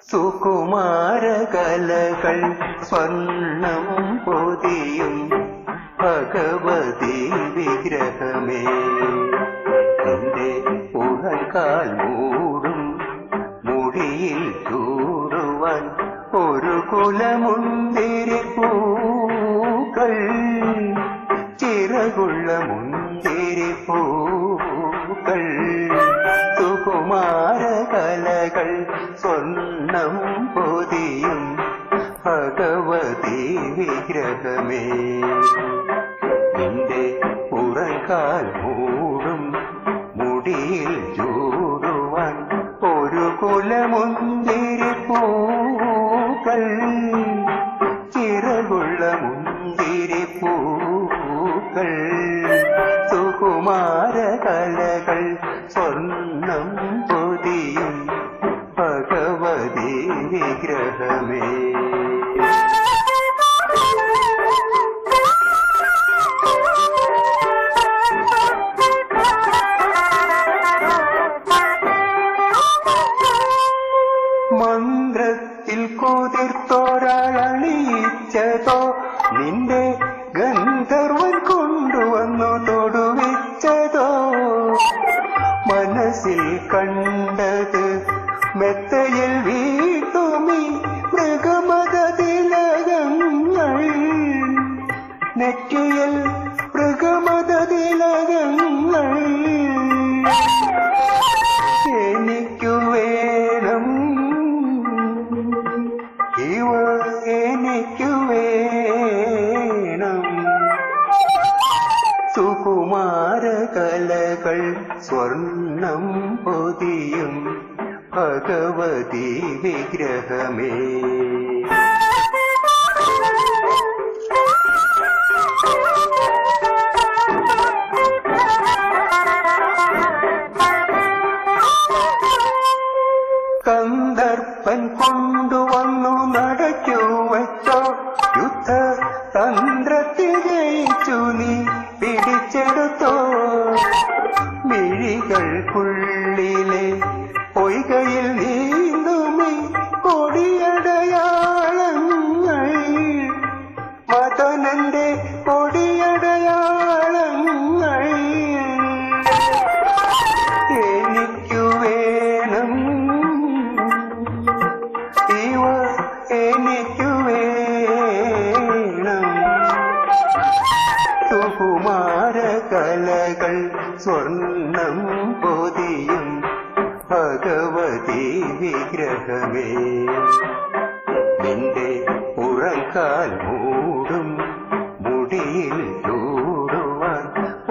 സുകുമാര കലകൾ സ്വർണം പൊതിയും ഭഗവതി വിഗ്രഹമേ, നിന്റെ ഉടൽക്കാൽ മൂടും മുടിയിൽ ചൂടുവാൻ ഒരു കുലമുന്തിരി പൂക്കൾ, ചിറകുള്ള മുന്തിരി പൂക്കൾ. സുകുമാര കലകൾ സ്വർണം പൊതിയും ഭഗവതി വിഗ്രഹമേ, നിന്റെ പുറകാൽ മൂടും മുടിയിൽ ചൂടുവാൻ ഒരു കുലമുന്തിരി പൂക്കൾ, ചിറകുള്ള മുന്തിരി പൂക്കൾ. സുകുമാര കലകൾ സ്വർണം പൊതിയും ഭഗവതി വിഗ്രഹമേ. മന്ത്രത്തിൽ കുതിർത്തോരാളണിയിച്ചതോ, നിന്റെ ഗന്ധർവൻ കൊണ്ടുവന്നു തൊടുവിച്ചതോ, മനസ്സിൽ കണ്ടത് മെത്തയിൽ വീട്ടുമീ മൃഗമത തിലകങ്ങൾ, നെറ്റിയിൽ മൃഗമത തിലകങ്ങൾ. എനിക്കു വേണം ഇവ, എനിക്കു വേണം. സുകുമാര കലകൾ സ്വർണം പൊതിയും ഭഗവതി വിഗ്രഹമേ. കന്ദർപ്പൻ കൊണ്ടുവന്നു നടക്കു വച്ചോ, യുദ്ധ തന്ത്രത്തിൽ ജയിച്ചു നീ പിടിച്ചെടുത്തോ, മിഴികൾക്കുള്ളിലെ പൊയ്കയിൽ നീന്തുമീ കൊടിയടയാളങ്ങൾ, മദനന്റെ കൊടിയടയാളങ്ങൾ. എനിക്കു വേണം ഇവ, എനിക്കു വേണം. സുകുമാര കലകൾ സ്വർണം പൊതിയും ഭഗവതി വിഗ്രഹമേ, നിന്റെ പുറകാൽ മൂടും മുടിയിൽ ചൂടുവാൻ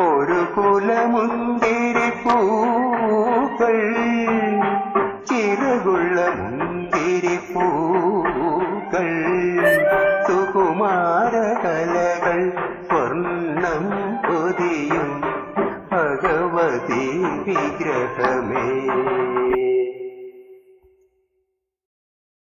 ഒരു കുലമുന്തിരി പൂക്കൾ, ചിറകുള്ള മുന്തിരി പൂക്കൾ. സുകുമാര കലകൾ സ്വർണം പൊതിയും ഭഗവതി വിഗ്രഹമേ.